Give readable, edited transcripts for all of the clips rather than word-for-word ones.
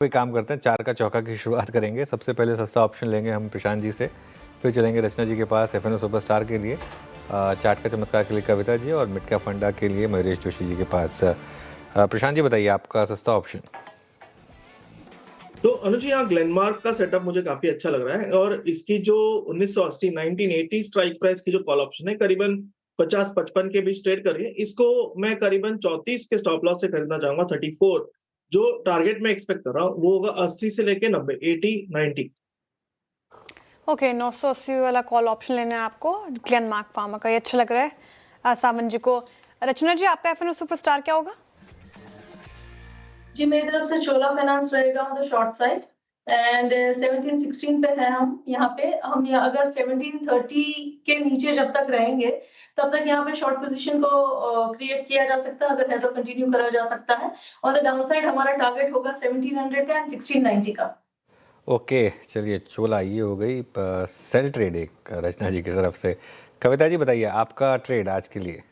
कोई काम करते हैं, चार का चौका की शुरुआत करेंगे। सबसे पहले सस्ता ऑप्शन लेंगे हम प्रशांत जी से, फिर चलेंगे रचना जी के पास एफएनओ सुपरस्टार के लिए, चार्ट का चमत्कार के लिए कविता जी, और मिड कैप फंडा के लिए मयूरेश जोशी जी के पास। प्रशांत जी बताइए आपका सस्ता ऑप्शन। तो अनुज, यहाँ ग्लेनमार्क का सेटअप मुझे काफी अच्छा लग रहा है, और इसकी जो 1980 1980 स्ट्राइक प्राइस की जो कॉल ऑप्शन है करीबन 50-55 के बीच ट्रेड कर रही है। इसको मैं करीबन 34 के स्टॉप लॉस से खरीदना चाहूंगा। 34 जो टारगेट मैं एक्सपेक्ट कर रहा हूँ वो होगा 80 से लेके 90, 80 90। ओके, 980 वाला कॉल ऑप्शन लेना है आपको ग्लेनमार्क फार्मा का, ये अच्छा लग रहा है सावन जी को। रचना जी, आपका एफएनओ सुपरस्टार क्या होगा? जी, मेरी तरफ से चोला फाइनेंस रहेगा on the short side, and 17-16 पे है हम यहाँ पे। हम यहाँ अगर 1730 के नीचे जब तक रहेंगे तब तक यहाँ पे शॉर्ट पोजीशन को क्रिएट किया जा सकता है, अगर है तो कंटिन्यू करा जा सकता है। और द डाउन साइड हमारा टारगेट होगा 1700 का एंड 1690 का। ओके, चलिए चोला ये हो गई सेल ट्रेड एक रचना जी की तरफ से। कविता जी बताइए आपका ट्रेड आज के लिए।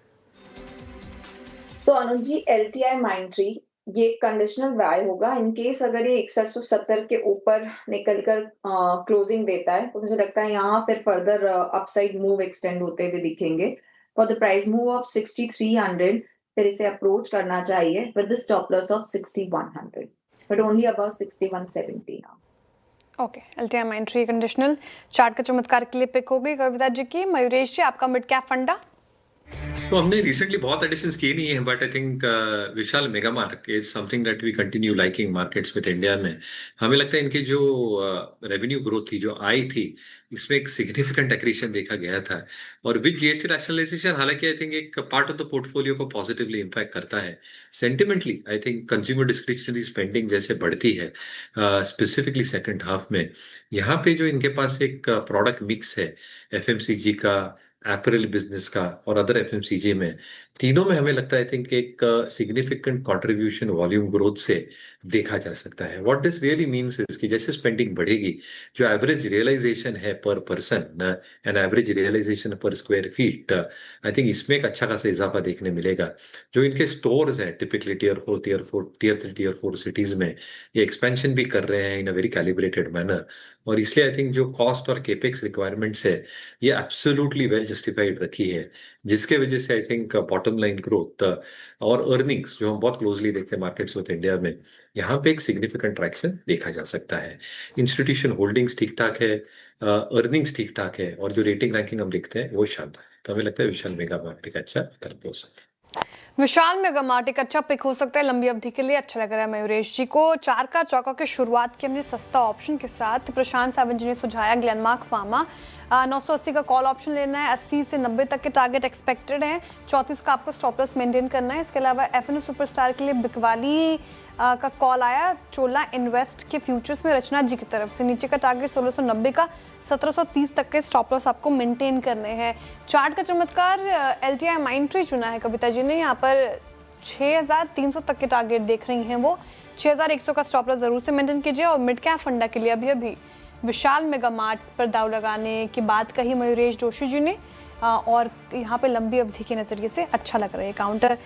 तो अनुज जी, LTI माइंट्री ये कंडीशनल बाय होगा। इन केस अगर ये 6170 के ऊपर निकलकर क्लोजिंग देता है तो मुझे लगता है यहाँ फिर फर्दर अपसाइड मूव एक्सटेंड होते हुए दिखेंगे। For the price move of 6300 फिर इसे अप्रोच करना चाहिए with the stop loss of 6100 but only about 6170 now. Okay, LTI माइंट्री conditional chart का चमत्कार के लिए पिक हो गई कविता जी की। मयूरेश जी, आपका मिड कैप फंडा। तो हमने रिसेंटली बहुत एडिशंस किए नहीं है, but I think Vishal Mega Mart is something that we continue liking markets with India में। हमें लगता है इनकी जो रेवेन्यू ग्रोथ थी, जो आई थी, इसमें एक सिग्निफिकेंट एक्रीशन देखा गया था। और विद जीएसटी रैशनलाइजेशन हालांकि आई थिंक एक पार्ट ऑफ द पोर्टफोलियो को पॉजिटिवली इम्पैक्ट करता है। Sentimentally I think consumer discretionary spending जैसे बढ़ती है स्पेसिफिकली सेकंड हाफ में, यहाँ पे जो इनके पास एक प्रोडक्ट मिक्स है एफएमसीजी का, एपरल बिजनेस का और अदर एफएमसीजी में, तीनों में हमें लगता है आई थिंक एक सिग्निफिकेंट कंट्रीब्यूशन वॉल्यूम ग्रोथ से देखा जा सकता है। What this really means is कि जैसे स्पेंडिंग बढ़ेगी, जो एवरेज रियलाइजेशन है पर पर्सन एंड एवरेज रियलाइजेशन पर स्क्वायर फीट, आई थिंक इसमें एक अच्छा खासा इजाफा देखने मिलेगा। जो इनके स्टोर्स हैं typically tier 4 tier 3 tier 4 cities में, ये एक्सपेंशन भी कर रहे हैं in a very calibrated manner, और इसलिए आई थिंक जो कॉस्ट और केपेक्स रिक्वायरमेंट्स है ये एब्सोल्युटली वेल जस्टिफाइड रखी है, जिसके वजह से I think bottom line growth और अर्निंग्स जो हम बहुत क्लोजली देखते हैं मार्केट्स विद इंडिया में, यहाँ पे एक सिग्निफिकेंट ट्रैक्शन देखा जा सकता है। इंस्टीट्यूशन होल्डिंग्स ठीक ठाक है, अर्निंग्स ठीक ठाक है, और जो रेटिंग रैंकिंग हम देखते हैं वो शानदार है। तो हमें लगता है विशाल मेगा मार्केट अच्छा विकल्प हो सकता है। विशाल मेगा मार्ट एक अच्छा पिक हो सकता है लंबी अवधि के लिए, अच्छा लग रहा है मयूरेश जी को। चार का चौका की शुरुआत की हमने सस्ता ऑप्शन के साथ। प्रशांत सावन जी ने सुझाया ग्लेनमार्क फार्मा, 980 का कॉल ऑप्शन लेना है, 80 से 90 तक के टारगेट एक्सपेक्टेड हैं, 34 का आपको स्टॉप लॉस मेंटेन करना है। इसके अलावा एफएनओ सुपरस्टार के लिए बिकवाली का कॉल आया चोला इन्वेस्ट के फ्यूचर्स में रचना जी की तरफ से। नीचे का टारगेट 1690 का, 1730 तक के स्टॉप लॉस आपको मेंटेन करने हैं। चार्ट का चमत्कार एलटीआई माइंट्री चुना है कविता जी ने, यहाँ पर 6300 तक के टारगेट देख रही हैं वो। 6100 का स्टॉप लॉस जरूर से मेंटेन कीजिए। और मिड कैप फंडा के लिए अभी विशाल मेगा मार्ट पर दाव लगाने की बात कही मयूरेश जोशी जी ने, और यहाँ पे लंबी अवधि के नज़रिए से अच्छा लग रहा है काउंटर।